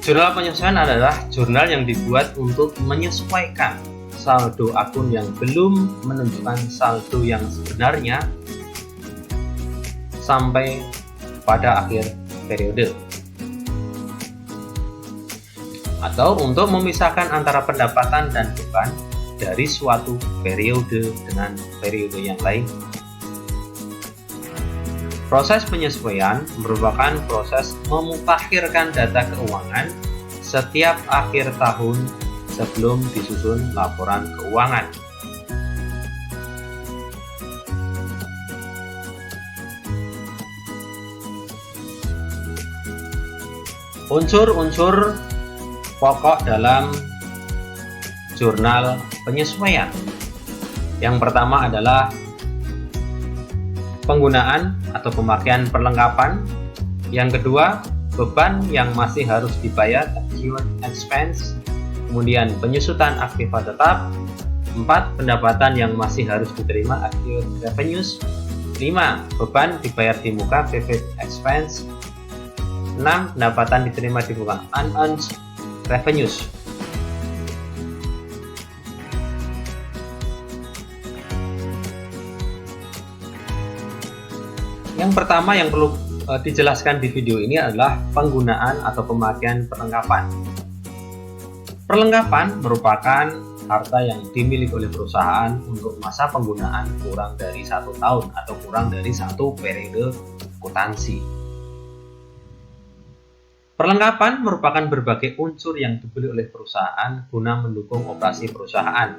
Jurnal penyesuaian adalah jurnal yang dibuat untuk menyesuaikan saldo akun yang belum menunjukkan saldo yang sebenarnya sampai pada akhir periode, atau untuk memisahkan antara pendapatan dan beban dari suatu periode dengan periode yang lain. Proses penyesuaian merupakan proses memutakhirkan data keuangan setiap akhir tahun sebelum disusun laporan keuangan. Unsur-unsur pokok dalam jurnal penyesuaian. Yang pertama adalah penggunaan atau pemakaian perlengkapan. Yang kedua, beban yang masih harus dibayar, accrued expense. Kemudian penyusutan aktiva tetap. 4. Pendapatan yang masih harus diterima, accrued revenues. 5. Beban dibayar di muka, prepaid expense. 6. Pendapatan diterima di muka, unearned revenues. Yang pertama yang perlu dijelaskan di video ini adalah penggunaan atau pemakaian perlengkapan. Perlengkapan merupakan harta yang dimiliki oleh perusahaan untuk masa penggunaan kurang dari 1 tahun atau kurang dari 1 periode akuntansi. Perlengkapan merupakan berbagai unsur yang dibeli oleh perusahaan guna mendukung operasi perusahaan.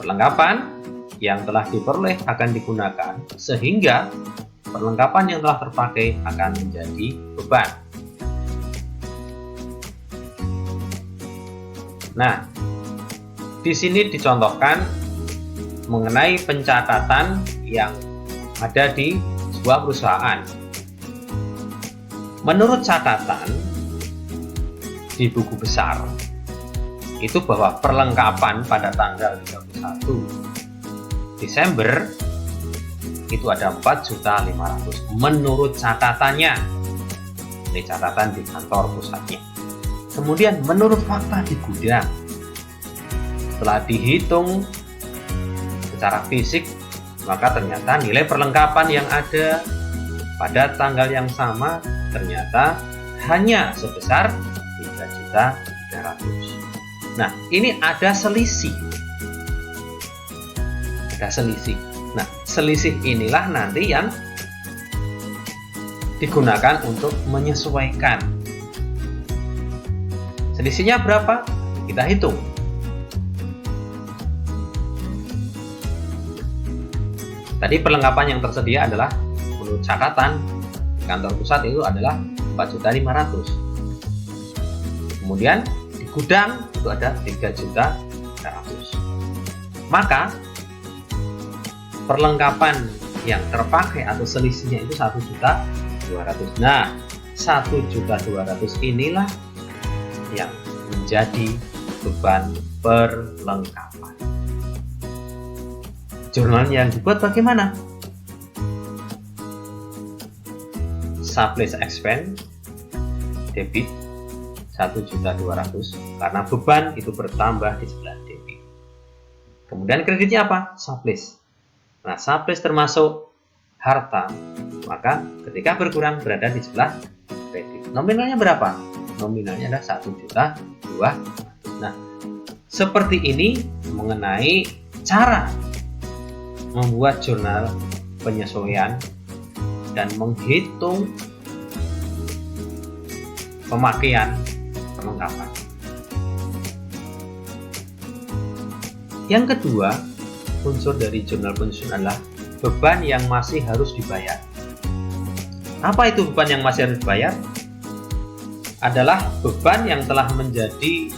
Perlengkapan yang telah diperoleh akan digunakan sehingga perlengkapan yang telah terpakai akan menjadi beban. Nah, di sini dicontohkan mengenai pencatatan yang ada di sebuah perusahaan. Menurut catatan di buku besar itu bahwa perlengkapan pada tanggal 31 Desember itu ada 4.500.000 menurut catatannya. Ini catatan di kantor pusatnya. Kemudian menurut fakta di gudang, setelah dihitung secara fisik, maka ternyata nilai perlengkapan yang ada pada tanggal yang sama ternyata hanya sebesar 3.300.000. Nah, ini ada selisih. Nah, selisih inilah nanti yang digunakan untuk menyesuaikan. Selisihnya berapa? Kita hitung. Tadi perlengkapan yang tersedia adalah menurut catatan kantor pusat itu adalah 4.500.000. Kemudian di gudang itu ada 3.300.000. Maka perlengkapan yang terpakai atau selisihnya itu 1.200.000. Nah, 1.200.000 inilah yang menjadi beban perlengkapan. Jurnal yang dibuat bagaimana? Supplies expense debit 1.200.000 karena beban itu bertambah di sebelah debit. Kemudian kreditnya apa? Supplies. Nah, supplies termasuk harta, maka ketika berkurang berada di sebelah kredit. Nominalnya berapa? Nominalnya adalah 1.200.000. Nah, seperti ini mengenai cara membuat jurnal penyesuaian dan menghitung pemakaian perlengkapan. Yang kedua, unsur dari jurnal penyesuaian adalah beban yang masih harus dibayar. Apa itu beban yang masih harus dibayar? Adalah beban yang telah menjadi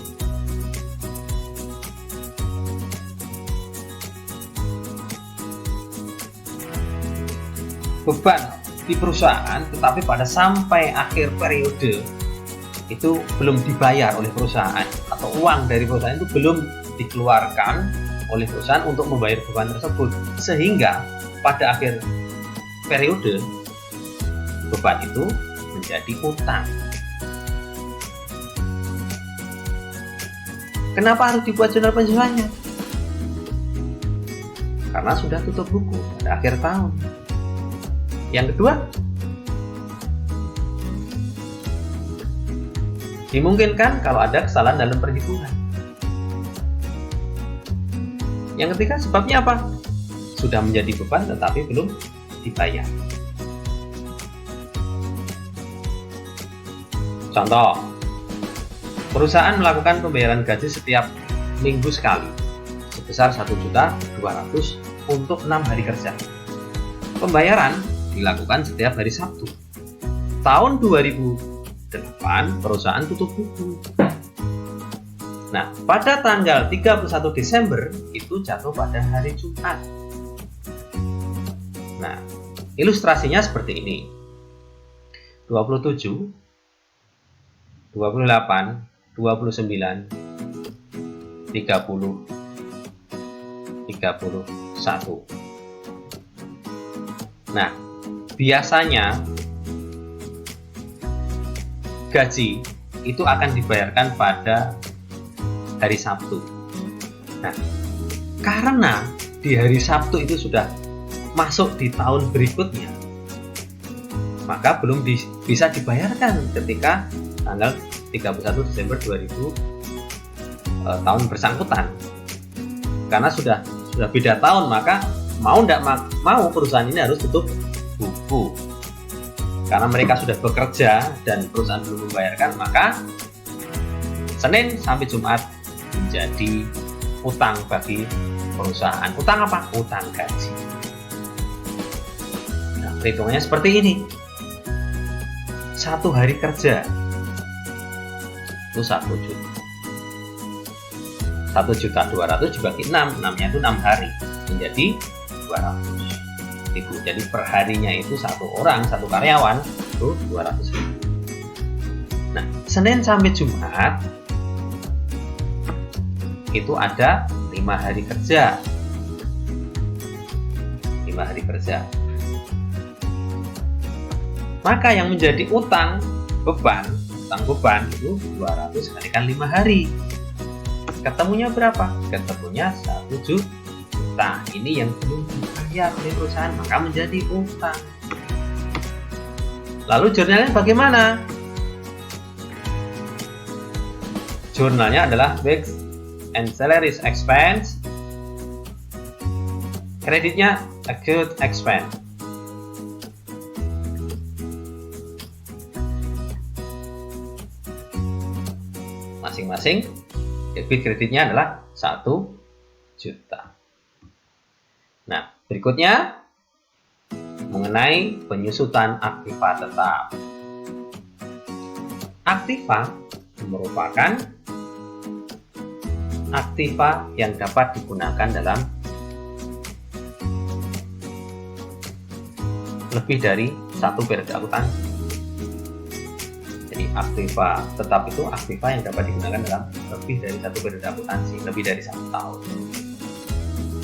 beban di perusahaan, tetapi pada sampai akhir periode itu belum dibayar oleh perusahaan, atau uang dari perusahaan itu belum dikeluarkan oleh perusahaan untuk membayar beban tersebut, sehingga pada akhir periode beban itu menjadi utang. Kenapa harus dibuat jurnal penjualannya? Karena sudah tutup buku pada akhir tahun. Yang kedua, dimungkinkan kalau ada kesalahan dalam perhitungan. Yang ketiga, sebabnya apa? Sudah menjadi beban tetapi belum dibayar. Contoh, perusahaan melakukan pembayaran gaji setiap minggu sekali sebesar 1.200.000 untuk 6 hari kerja. Pembayaran dilakukan setiap hari Sabtu. Tahun 2008 perusahaan tutup buku. Nah, pada tanggal 31 Desember itu jatuh pada hari Jumat. Nah, ilustrasinya seperti ini. 27, 28, 29, 30, 31. Nah, biasanya gaji itu akan dibayarkan pada hari Sabtu. Nah, karena di hari Sabtu itu sudah masuk di tahun berikutnya, maka belum bisa dibayarkan ketika tanggal 31 Desember 2000 tahun bersangkutan. Karena sudah beda tahun, maka mau tidak mau perusahaan ini harus tutup buku. Karena mereka sudah bekerja dan perusahaan belum membayarkan, maka Senin sampai Jumat menjadi utang bagi perusahaan. Utang apa? Utang gaji. Nah, perhitungannya seperti ini. 1 hari kerja itu 1 juta. 1.200.000 dibagi 6, 6-nya itu 6 hari menjadi 200.000. Jadi perharinya itu satu orang, satu karyawan itu 200.000. Nah, Senin sampai Jumat itu ada 5 hari kerja. 5 hari kerja. Maka yang menjadi utang beban itu 200 kalikan 5 hari. Ketemunya berapa? Ketemunya 1 juta. Ini yang belum dibayar oleh perusahaan, maka menjadi utang. Lalu jurnalnya bagaimana? Jurnalnya adalah wages and salaries expense. Kreditnya accrued expense. Masing-masing debit kreditnya adalah 1 juta. Nah, berikutnya mengenai penyusutan aktiva tetap. Aktiva merupakan aktiva yang dapat digunakan dalam lebih dari 1 periode akuntansi. Jadi aktiva tetap itu aktiva yang dapat digunakan dalam lebih dari 1 periode akuntansi, lebih dari 1 tahun.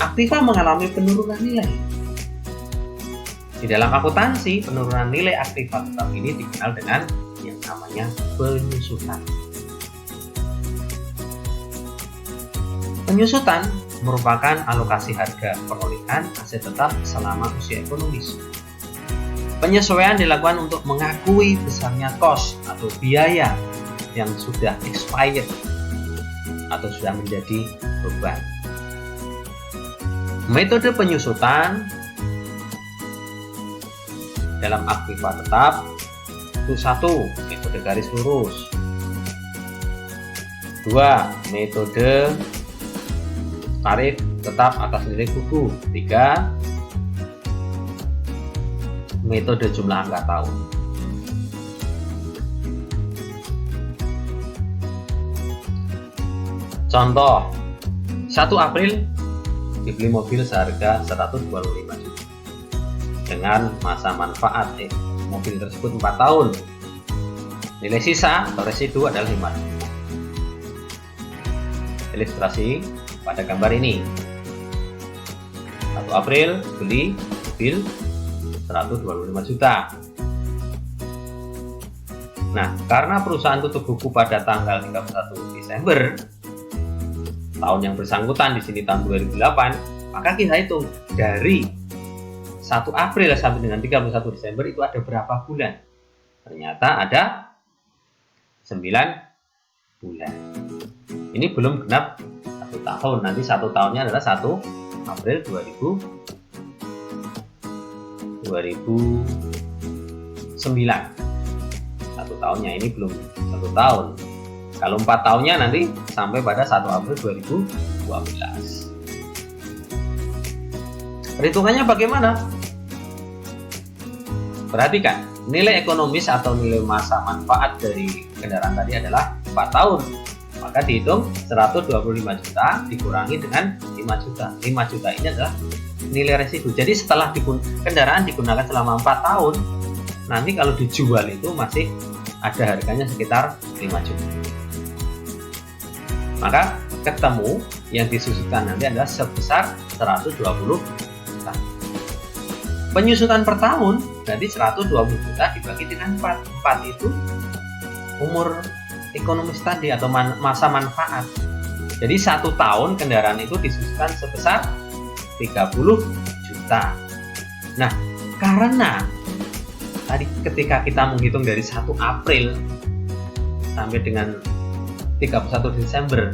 Aktiva mengalami penurunan nilai. Di dalam akuntansi, penurunan nilai aktiva tetap ini dikenal dengan yang namanya penyusutan. Penyusutan merupakan alokasi harga perolehan aset tetap selama usia ekonomis. Penyesuaian dilakukan untuk mengakui besarnya kos atau biaya yang sudah expired atau sudah menjadi beban. Metode penyusutan dalam aktiva tetap itu 1. Metode garis lurus. 2. Metode tarif tetap atas nilai buku. 3. Metode jumlah angka tahun. Contoh, 1 April dibeli mobil seharga 125 juta dengan masa manfaat mobil tersebut 4 tahun. Nilai sisa atau residu adalah 5 juta. Ilustrasi pada gambar ini. 1 April beli mobil 125 juta. Nah, karena perusahaan tutup buku pada tanggal 31 Desember, tahun yang bersangkutan di sini tahun 2008, maka kita hitung dari 1 April sampai dengan 31 Desember itu ada berapa bulan? Ternyata ada 9 bulan. Ini belum genap 1 tahun. Nanti 1 tahunnya adalah 1 April 2009. 1 tahunnya ini belum 1 tahun. Kalau 4 tahunnya nanti sampai pada 1 April 2012. Perhitungannya bagaimana? Perhatikan, nilai ekonomis atau nilai masa manfaat dari kendaraan tadi adalah 4 tahun. Maka dihitung 125 juta dikurangi dengan 5 juta. 5 juta ini adalah nilai residu. Jadi setelah kendaraan digunakan selama 4 tahun, nanti kalau dijual itu masih ada harganya sekitar 5 juta. Maka ketemu yang disusukan nanti adalah sebesar 120 juta. Penyusutan per tahun berarti 120 juta dibagi dengan 4. 4 itu umur ekonomis tadi atau masa manfaat. Jadi 1 tahun kendaraan itu disusukan sebesar 30 juta. Nah, karena tadi ketika kita menghitung dari 1 April sampai dengan 31 Desember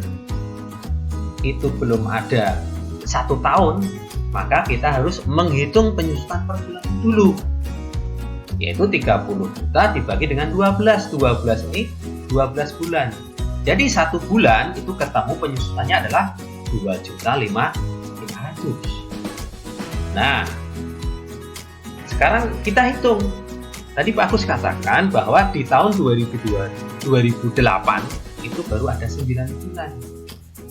itu belum ada 1 tahun, maka kita harus menghitung penyusutan per bulan dulu, yaitu 30 juta dibagi dengan 12. 12 ini 12 bulan. Jadi 1 bulan itu ketemu penyusutannya adalah 2.500.000. Nah, sekarang kita hitung. Tadi Pak Agus katakan bahwa di tahun 2008 itu baru ada 9 bulan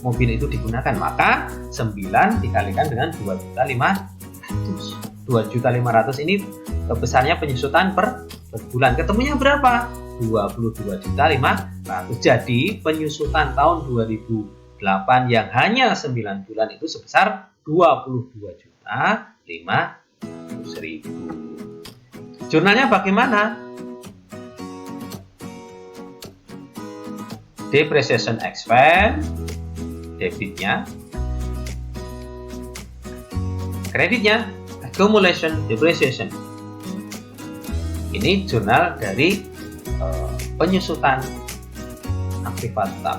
mobil itu digunakan, maka 9 dikalikan dengan 2.500.000. 2.500.000 ini besarnya penyusutan per bulan. Ketemunya berapa? 22.500.000. Jadi penyusutan tahun 2008 yang hanya 9 bulan itu sebesar 22.500.000. Jurnalnya bagaimana? Depreciation expense, debitnya, kreditnya, accumulation depreciation. Ini jurnal dari penyusutan aktiva tetap.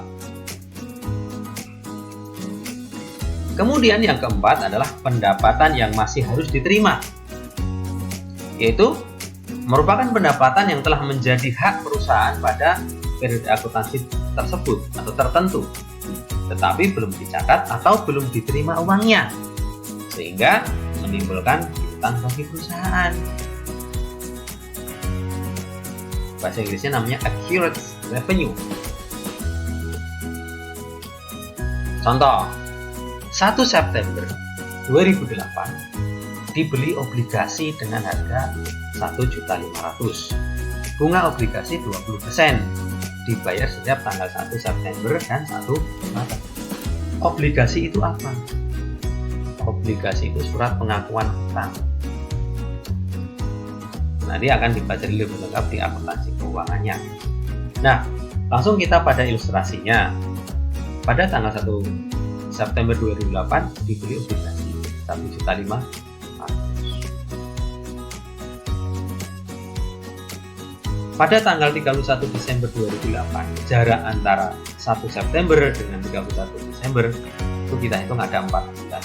Kemudian yang keempat adalah pendapatan yang masih harus diterima, yaitu merupakan pendapatan yang telah menjadi hak perusahaan pada periode akuntansi tersebut atau tertentu, tetapi belum dicatat atau belum diterima uangnya, sehingga menimbulkan piutang bagi perusahaan. Bahasa Inggrisnya namanya accrued revenue. Contoh, 1 September 2008 dibeli obligasi dengan harga 1.500.000. Bunga obligasi 20%, dibayar setiap tanggal 1 September dan 1 Maret. Obligasi itu apa? Obligasi itu surat pengakuan utang. Nanti akan dipelajari lebih lengkap di akuntansi keuangannya. Nah, langsung kita pada ilustrasinya. Pada tanggal 1 September 2008 dibeli obligasi 1.500.000. Pada tanggal 31 Desember 2008, jarak antara 1 September dengan 31 Desember itu kita hitung ada 4 bulan.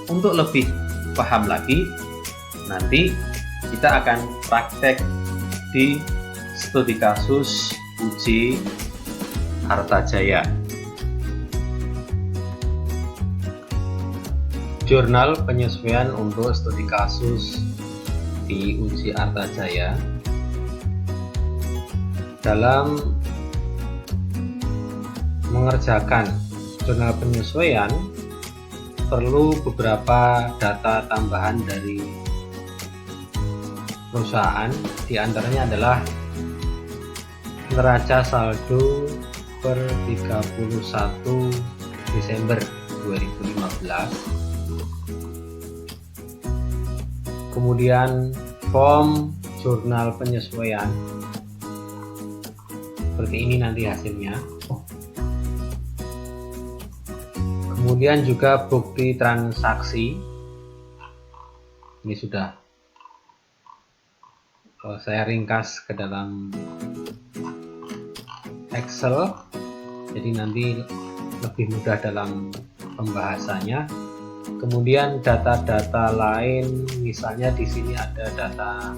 untuk lebih paham lagi, nanti kita akan praktek di studi kasus uji Harta Jaya. Jurnal penyesuaian untuk studi kasus di uji Harta Jaya. Dalam mengerjakan jurnal penyesuaian, perlu beberapa data tambahan dari perusahaan. Di antaranya adalah neraca saldo per 31 Desember 2015, kemudian form jurnal penyesuaian seperti ini nanti hasilnya, kemudian juga bukti transaksi. Ini sudah saya ringkas ke dalam Excel, jadi nanti lebih mudah dalam pembahasannya. Kemudian data-data lain, misalnya di sini ada data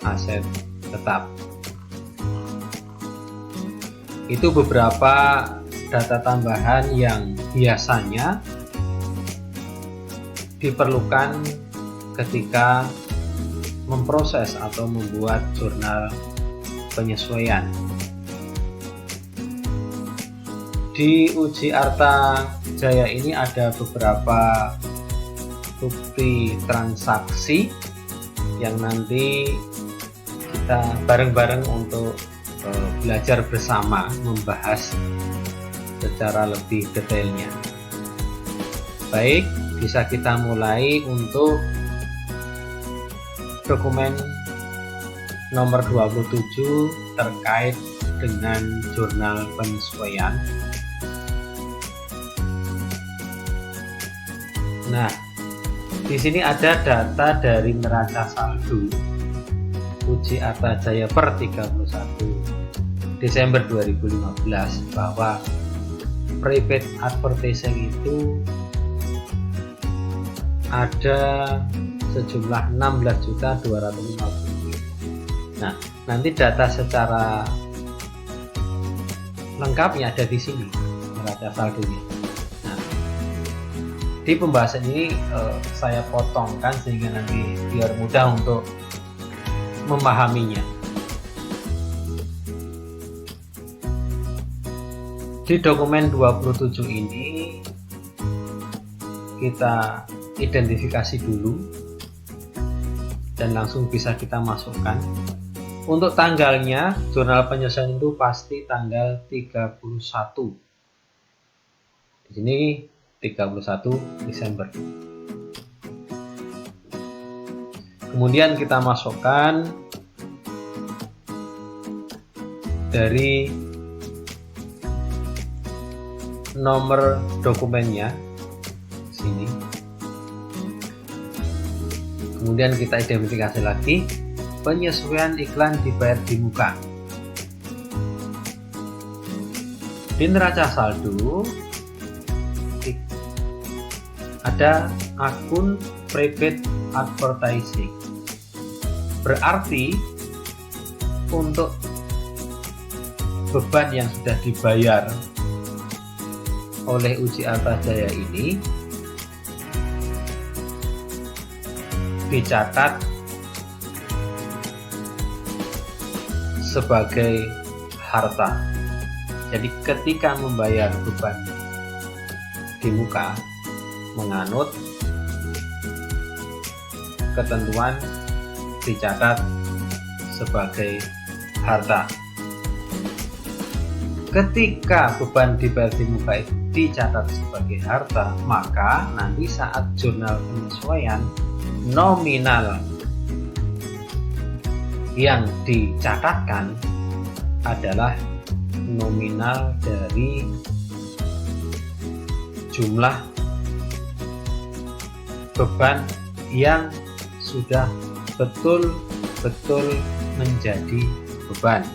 aset tetap. Itu beberapa data tambahan yang biasanya diperlukan ketika memproses atau membuat jurnal penyesuaian. Di uji Harta Jaya ini ada beberapa bukti transaksi yang nanti kita bareng-bareng untuk belajar bersama membahas secara lebih detailnya. Baik, bisa kita mulai untuk dokumen nomor 27 terkait dengan jurnal penyesuaian. Nah, di sini ada data dari neraca saldo uji Harta Jaya per 31 Desember 2015 bahwa prepaid advertising itu ada sejumlah 16.250.000. Nah, nanti data secara lengkapnya ada di sini, neraca saldonya. Nah, di pembahasan ini saya potongkan sehingga nanti biar mudah untuk memahaminya. Di dokumen 27 ini kita identifikasi dulu dan langsung bisa kita masukkan. Untuk tanggalnya, jurnal penyesuaian itu pasti tanggal 31. Di sini 31 Desember. Kemudian kita masukkan dari nomor dokumennya sini. Kemudian kita identifikasi lagi penyesuaian iklan dibayar di muka. Di neraca saldo ada akun prepaid advertising. Berarti untuk beban yang sudah dibayar oleh uji Harta Jaya ini dicatat sebagai harta. Jadi ketika membayar beban di muka menganut ketentuan dicatat sebagai harta. Ketika beban dibayar di muka itu dicatat sebagai harta, maka nanti saat jurnal penyesuaian nominal yang dicatatkan adalah nominal dari jumlah beban yang sudah betul-betul menjadi beban.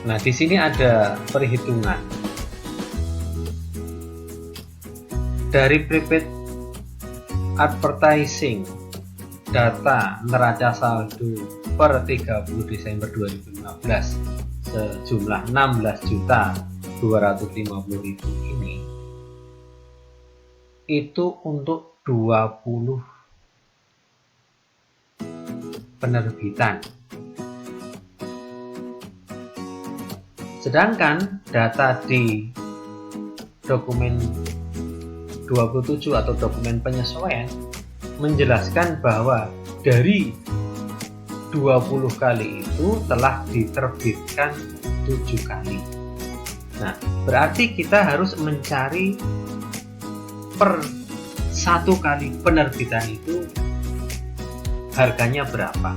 Nah, di sini ada perhitungan. dari prepaid advertising data neraca saldo per 30 Desember 2015 sejumlah 16.250.000 ini itu untuk 20 penerbitan. Sedangkan data di dokumen 27 atau dokumen penyesuaian menjelaskan bahwa dari 20 kali itu telah diterbitkan 7 kali. Nah, berarti kita harus mencari per 1 kali penerbitan itu harganya berapa.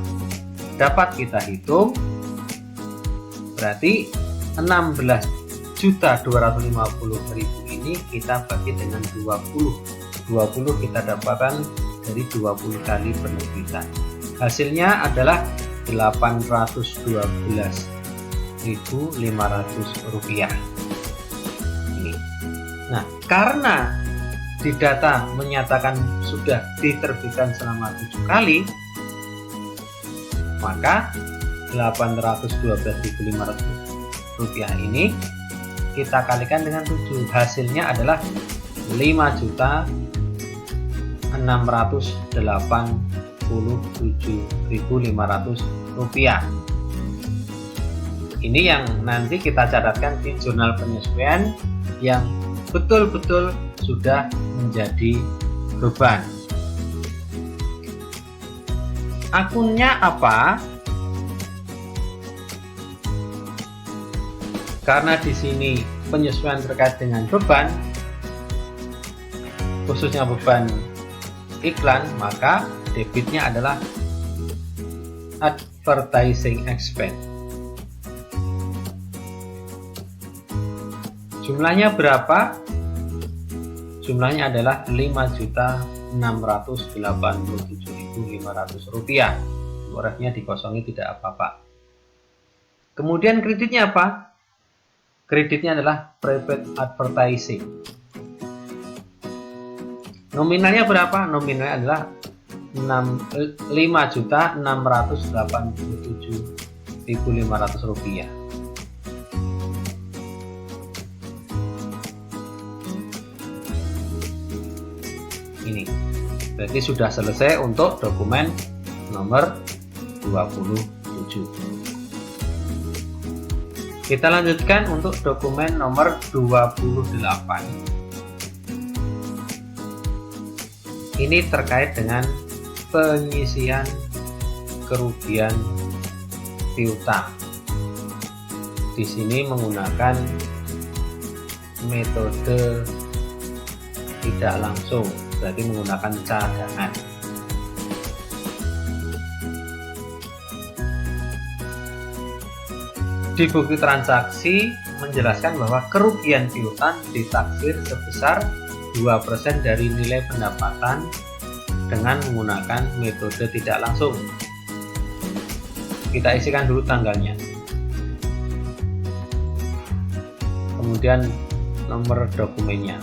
Dapat kita hitung, berarti 16.250.000 ini kita bagi dengan 20 kita dapatkan dari 20 kali penerbitan. Hasilnya adalah Rp812.500 ini. Nah, karena di data menyatakan sudah diterbitkan selama 7 kali, maka Rp812.500 ini kita kalikan dengan 7, hasilnya adalah Rp5.687.500. Ini yang nanti kita catatkan di jurnal penyesuaian yang betul-betul sudah menjadi beban. Akunnya apa? Karena di sini penyesuaian terkait dengan beban, khususnya beban iklan, maka debitnya adalah advertising expense. Jumlahnya berapa? Jumlahnya adalah Rp5.687.500. Murahnya dikosongi tidak apa-apa. Kemudian kreditnya apa? Kreditnya adalah prepaid advertising. Nominalnya berapa? Nominalnya adalah Rp5.687.500. Ini berarti sudah selesai untuk dokumen nomor 27. Kita lanjutkan untuk dokumen nomor 28. Ini terkait dengan pengisian kerugian piutang. Di sini menggunakan metode tidak langsung, berarti menggunakan cadangan. Di bukti transaksi menjelaskan bahwa kerugian piutang ditaksir sebesar 2% dari nilai pendapatan dengan menggunakan metode tidak langsung. Kita isikan dulu tanggalnya. Kemudian nomor dokumennya.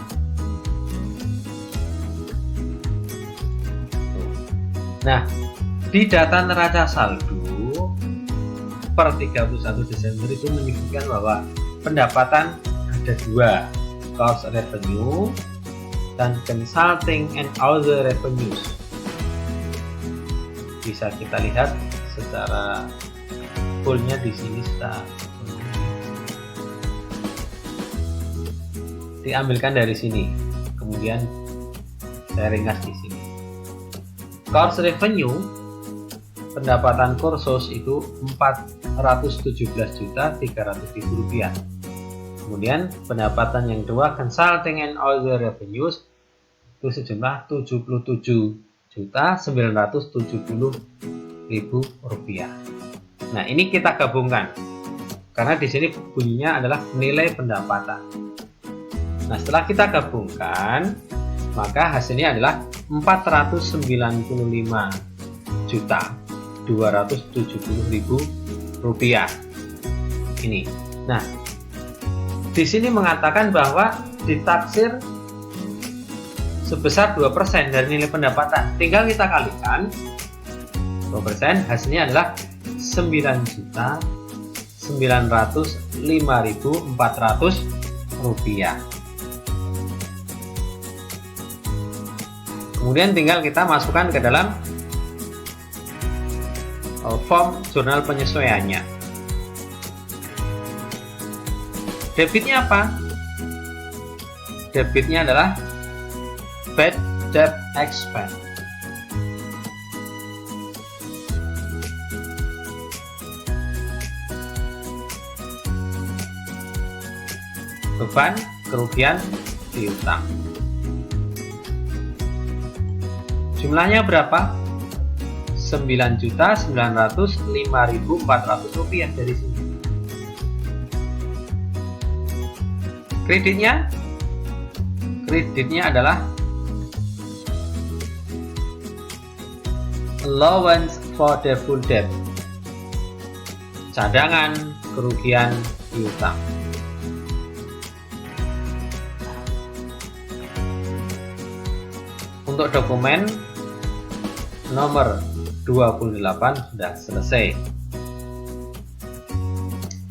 Nah, di data neraca saldo per 31 Desember itu menyebutkan bahwa pendapatan ada 2, cost revenue dan consulting and other revenues. Bisa kita lihat secara fullnya di sini sudah diambilkan dari sini. Kemudian saya ringkas di sini. Cost revenue, pendapatan kursus itu Rp417.300.000. Kemudian pendapatan yang kedua, consulting and other revenues, itu sejumlah Rp77970.000. Nah, ini kita gabungkan karena di sini bunyinya adalah nilai pendapatan. Nah, setelah kita gabungkan, maka hasilnya adalah Rp495.270.000 ini. Nah, di sini mengatakan bahwa ditaksir sebesar 2% dari nilai pendapatan. Tinggal kita kalikan 2%, hasilnya adalah 9.905.400 rupiah. Kemudian tinggal kita masukkan ke dalam form jurnal penyesuaiannya. Debitnya apa? Debitnya adalah bad debt expense. Beban kerugian piutang. Jumlahnya berapa? 9.905.400 rupiah dari sini. Kreditnya adalah allowance for the full debt, cadangan kerugian piutang. Untuk dokumen nomor 28 sudah selesai.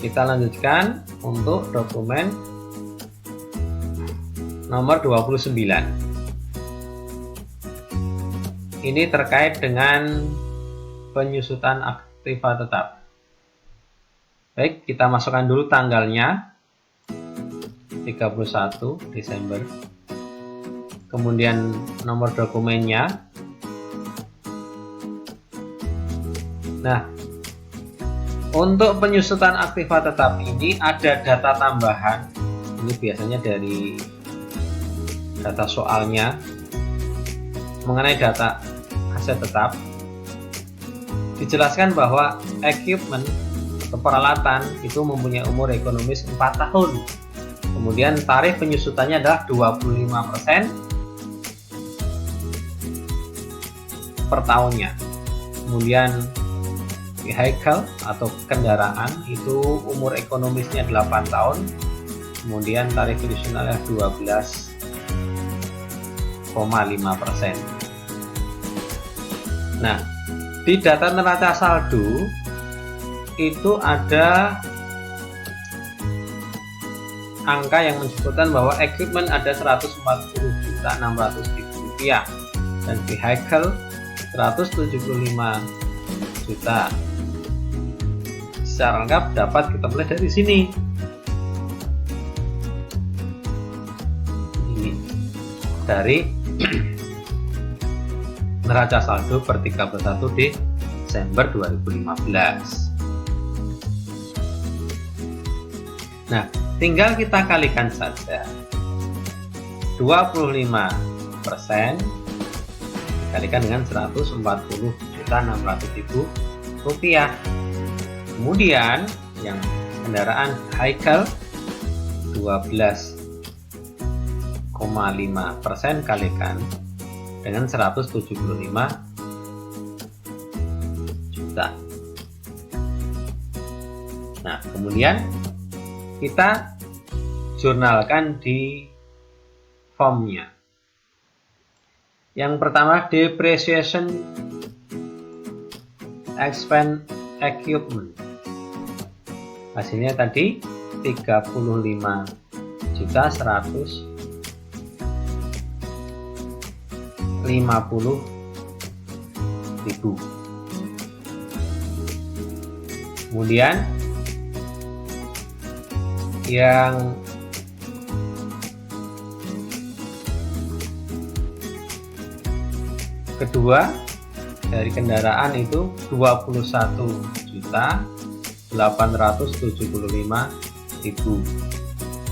Kita lanjutkan untuk dokumen nomor 29. Ini terkait dengan penyusutan aktiva tetap. Baik, kita masukkan dulu tanggalnya 31 Desember. Kemudian nomor dokumennya. Nah, untuk penyusutan aktiva tetap ini ada data tambahan. Ini biasanya dari data soalnya mengenai data aset tetap. Dijelaskan bahwa equipment atau peralatan itu mempunyai umur ekonomis 4 tahun. Kemudian tarif penyusutannya adalah 25% per tahunnya. Kemudian vehicle atau kendaraan itu umur ekonomisnya 8 tahun. Kemudian tarif additionalnya 12,5%. Nah, di data neraca saldo itu ada angka yang menyebutkan bahwa equipment ada 140.600.000 rupiah dan vehicle 175 juta. Secara lengkap dapat kita mulai dari sini. Ini dari neraca saldo per 31 Desember 2015. Nah, tinggal kita kalikan saja 25% dikalikan dengan 140.600.000 rupiah. Kemudian yang kendaraan vehicle 12,5% kalikan dengan 175 juta. Nah, kemudian kita jurnalkan di formnya. Yang pertama, depreciation expense equipment. Hasilnya tadi 35.150.000. Kemudian yang kedua dari kendaraan itu 21.875.000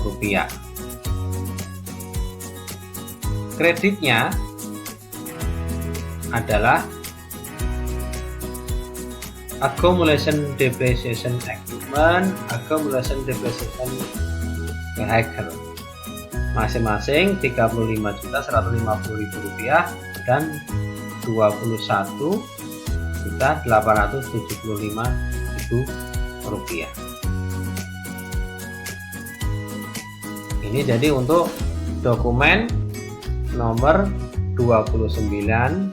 rupiah. Kreditnya adalah accumulation depreciation equipment, accumulation depreciation vehicle. Masing-masing 35.150.000 rupiah dan 21.875.000 rupiah. Ini jadi untuk dokumen nomor 29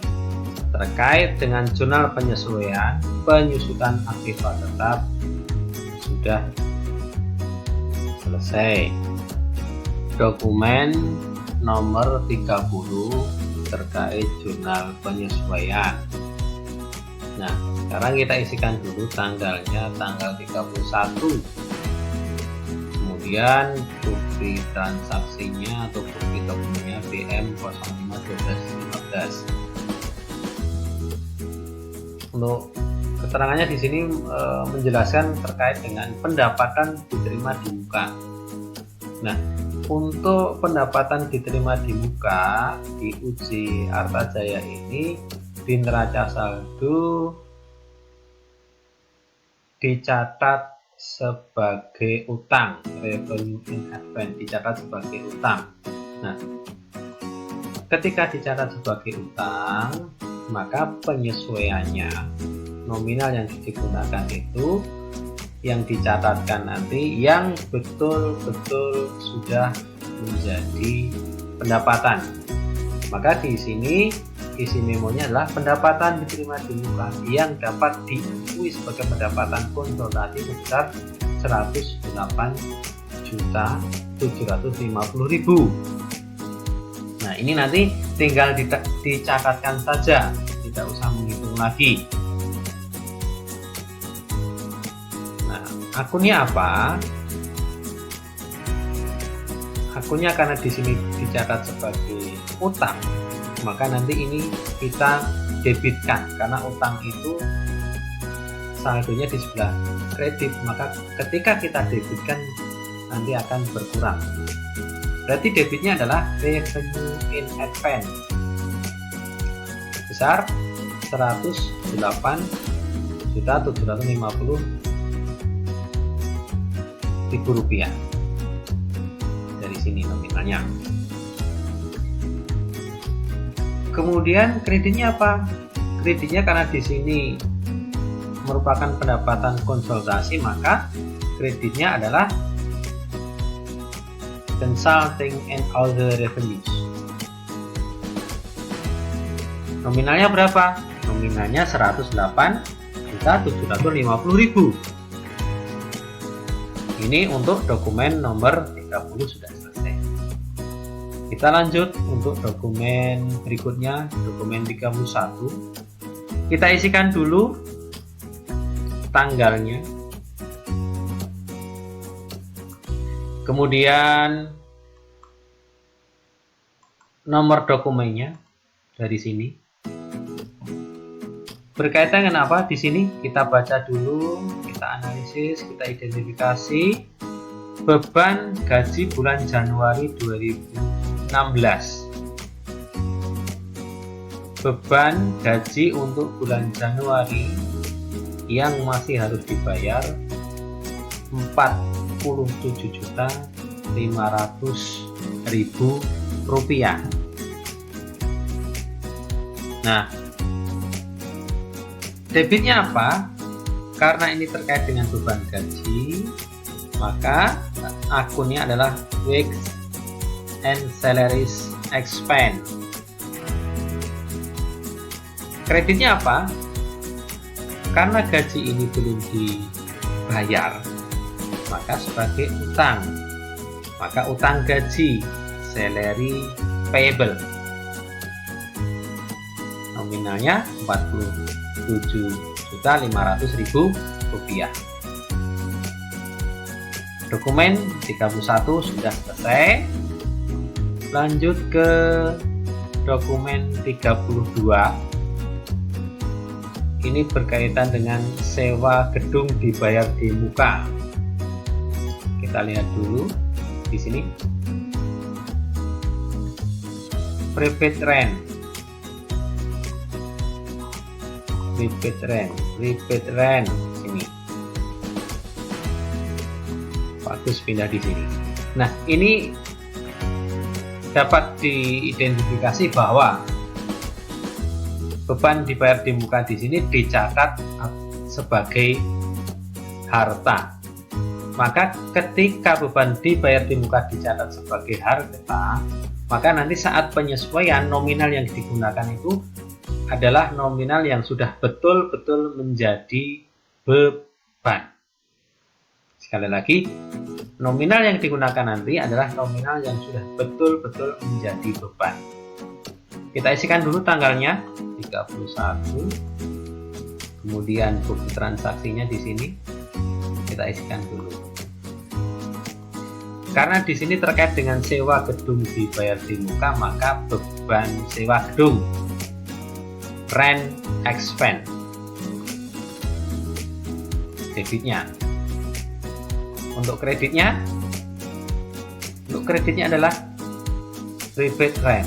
terkait dengan jurnal penyesuaian penyusutan aktiva tetap sudah selesai. Dokumen nomor 30 terkait jurnal penyesuaian. Nah, sekarang kita isikan dulu tanggalnya, tanggal 31. Kemudian bukti transaksinya atau bukti dokumennya BM051215. Untuk keterangannya di sini menjelaskan terkait dengan pendapatan diterima di muka. Nah, untuk pendapatan diterima di muka di uji Artajaya ini di neraca saldo dicatat sebagai utang, revenue in advance dicatat sebagai utang. Nah, ketika dicatat sebagai utang, maka penyesuaiannya nominal yang digunakan itu yang dicatatkan nanti yang betul-betul sudah menjadi pendapatan. Maka di sini isi memonya adalah pendapatan diterima di muka yang dapat diakui sebagai pendapatan konsolidasi sebesar 108.750.000. Nah, ini nanti tinggal dicatatkan saja, tidak usah menghitung lagi. Nah, akunnya apa? Akunnya karena di sini dicatat sebagai utang, maka nanti ini kita debitkan karena utang itu saldonya di sebelah kredit, maka ketika kita debitkan nanti akan berkurang. Berarti debitnya adalah revenue in advance besar 108.750.000 rupiah. Dari sini nominalnya. Kemudian kreditnya apa? Kreditnya karena di sini merupakan pendapatan konsolidasi, maka kreditnya adalah consulting and other revenues. Nominalnya berapa? Nominalnya 108.750.000. Ini untuk dokumen nomor 30 sudah selesai. Kita lanjut untuk dokumen berikutnya, dokumen 31. Kita isikan dulu tanggalnya. Kemudian nomor dokumennya dari sini. Berkaitan dengan apa? Di sini kita baca dulu, kita analisis, kita identifikasi beban gaji bulan Januari 2016. Beban gaji untuk bulan Januari yang masih harus dibayar 47.500.000 rupiah. Nah, debitnya apa? Karena ini terkait dengan beban gaji, maka akunnya adalah wage and salaries expense. Kreditnya apa? Karena gaji ini belum dibayar, maka sebagai utang. Maka utang gaji, salary payable. Nominalnya 47.500.000 rupiah. Dokumen 31 sudah selesai. Lanjut ke dokumen 32. Ini berkaitan dengan sewa gedung dibayar di muka. Kita lihat dulu di sini. Prepaid rent. Sini. Bagus, pindah di sini. Nah, ini dapat diidentifikasi bahwa beban dibayar di muka di sini dicatat sebagai harta. Maka ketika beban dibayar di muka dicatat sebagai harta, maka nanti saat penyesuaian nominal yang digunakan itu adalah nominal yang sudah betul-betul menjadi beban. Sekali lagi, nominal yang digunakan nanti adalah nominal yang sudah betul-betul menjadi beban. Kita isikan dulu tanggalnya 31. Kemudian bukti transaksinya di sini kita isikan dulu. Karena di sini terkait dengan sewa gedung dibayar di muka, maka beban sewa gedung, rent expense, debitnya. Untuk kreditnya adalah rebate rent,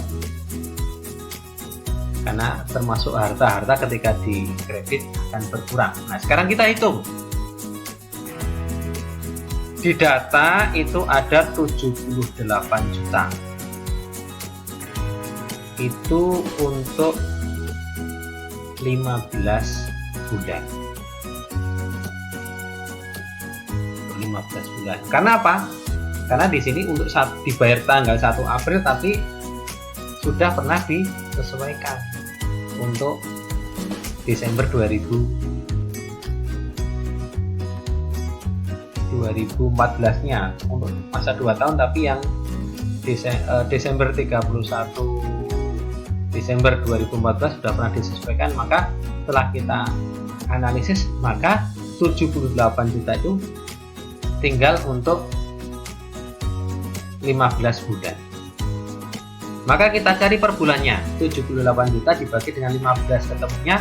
karena termasuk harta-harta ketika dikredit akan berkurang. Nah, sekarang kita hitung. Di data itu ada 78 juta. Itu untuk 15 bulan. 15 bulan. Karena apa? Karena di sini untuk dibayar tanggal 1 April tapi sudah pernah disesuaikan untuk Desember 2014-nya untuk masa 2 tahun, tapi yang Desember 31 Desember 2014 sudah pernah disesuaikan. Maka setelah kita analisis, maka 78 juta itu tinggal untuk 15 bulan. Maka kita cari per bulannya. 78 juta dibagi dengan 15 ketemunya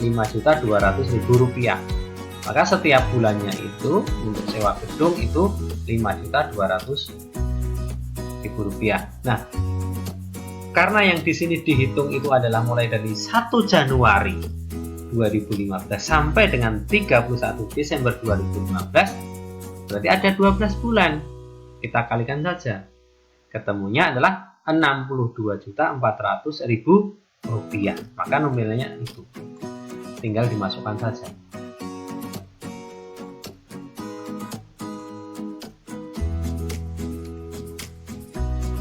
5.200.000 rupiah. Maka setiap bulannya itu untuk sewa gedung itu 5.200.000 rupiah. Nah, karena yang di sini dihitung itu adalah mulai dari 1 Januari 2015 sampai dengan 31 Desember 2015, berarti ada 12 bulan. Kita kalikan saja. Ketemunya adalah 62.400.000 rupiah. Maka nominalnya itu tinggal dimasukkan saja.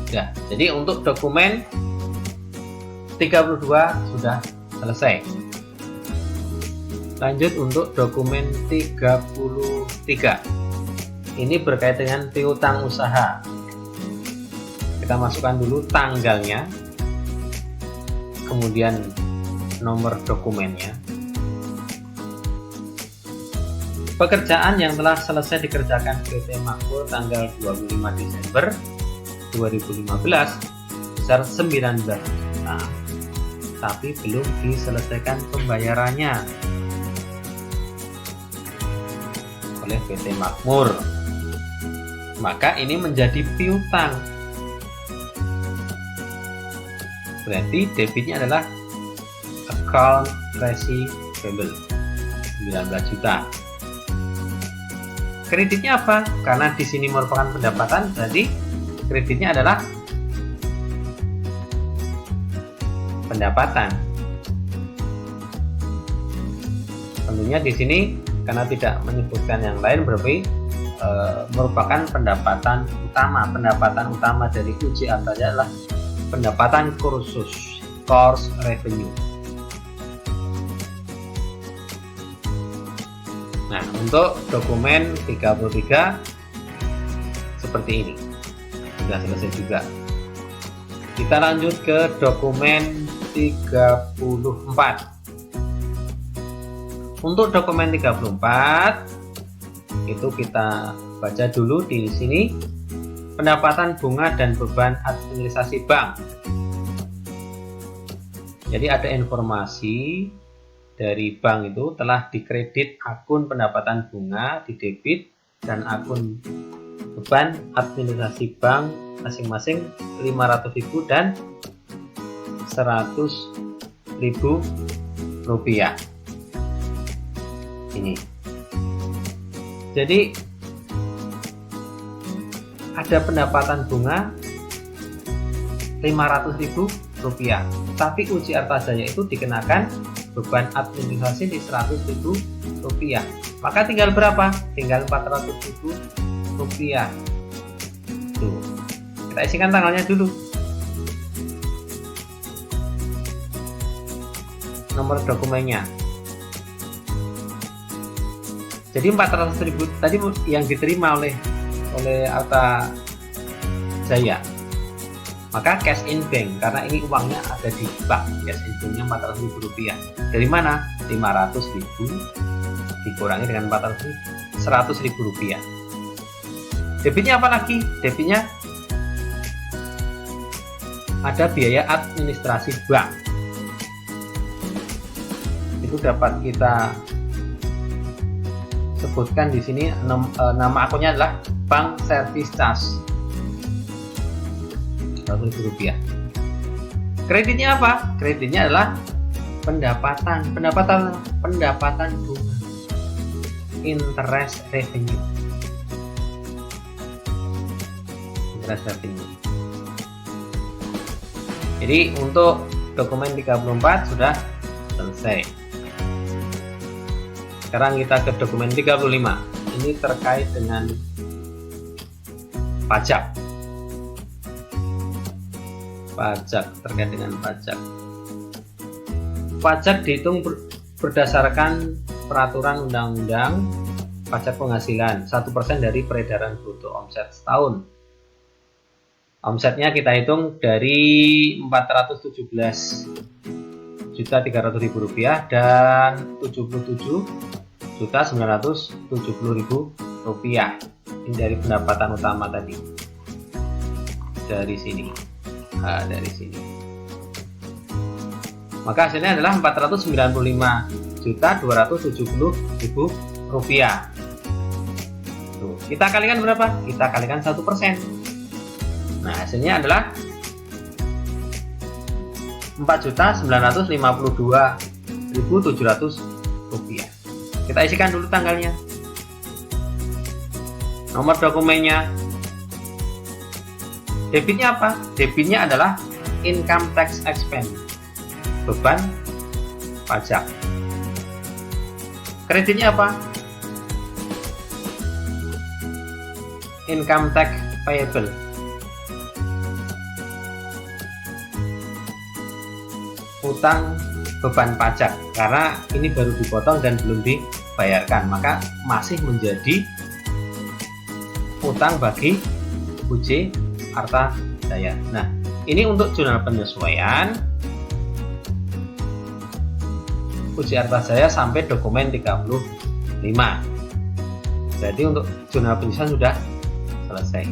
Ya, jadi untuk dokumen 32 sudah selesai. Lanjut untuk dokumen 33. Ini berkait dengan piutang usaha. Kita masukkan dulu tanggalnya, kemudian nomor dokumennya. Pekerjaan yang telah selesai dikerjakan PT Makmur tanggal 25 Desember 2015 besar 19 juta, tapi belum diselesaikan pembayarannya oleh PT Makmur. Maka ini menjadi piutang. Berarti debitnya adalah account receivable 19 juta. Kreditnya apa? Karena di sini merupakan pendapatan, berarti kreditnya adalah pendapatan. Tentunya di sini karena tidak menyebutkan yang lain, berarti merupakan pendapatan utama. Pendapatan utama dari UJR saja adalah pendapatan kursus, course revenue. Nah, untuk dokumen 33 seperti ini. Sudah selesai juga. Kita lanjut ke dokumen 34. Untuk dokumen 34 itu kita baca dulu di sini. Pendapatan bunga dan beban administrasi bank. Jadi ada informasi dari bank itu telah dikredit akun pendapatan bunga di debit dan akun beban administrasi bank masing-masing 500.000 dan 100.000 rupiah. Ini. Jadi ada pendapatan bunga 500.000 rupiah, tapi UJR Tajaya itu dikenakan beban administrasi di 100.000 rupiah. Maka tinggal berapa? Tinggal 400.000 rupiah. Tuh, kita isikan tanggalnya dulu. Nomor dokumennya. Jadi 400.000 tadi yang diterima oleh Arta Jaya. Maka cash in bank, karena ini uangnya ada di bank, cash in banknya 400.000 rupiah. Dari mana? 500.000 dikurangi dengan 400.000, 100.000 rupiah. Debitnya apa lagi? Debitnya ada biaya administrasi bank. Itu dapat kita sebutkan di sini, nama akunnya adalah Bank Service Charge, 100.000 rupiah. Kreditnya apa? Kreditnya adalah pendapatan bunga, interest revenue. Jadi untuk dokumen 34 sudah selesai. Sekarang kita ke dokumen 35. Ini terkait dengan pajak. Terkait dengan pajak. Pajak dihitung berdasarkan peraturan undang-undang pajak penghasilan 1% dari peredaran bruto omset setahun. Omsetnya kita hitung dari 417.300.000 rupiah dan 77.970.000 rupiah. Ini dari pendapatan utama tadi. Dari sini. Dari sini. Maka hasilnya adalah 495.270.000 rupiah. Tuh, kita kalikan berapa? Kita kalikan 1%. Nah, hasilnya adalah 4.952.700 rupiah. Kita isikan dulu tanggalnya, nomor dokumennya. Debitnya apa? Debitnya adalah income tax expense, beban pajak. Kreditnya apa? Income tax payable, utang beban pajak, karena ini baru dipotong dan belum dibayarkan, maka masih menjadi utang bagi UJ Arta Jaya. Nah, ini untuk jurnal penyesuaian UJ Arta Jaya sampai dokumen 35. Jadi untuk jurnal penyesuaian sudah selesai.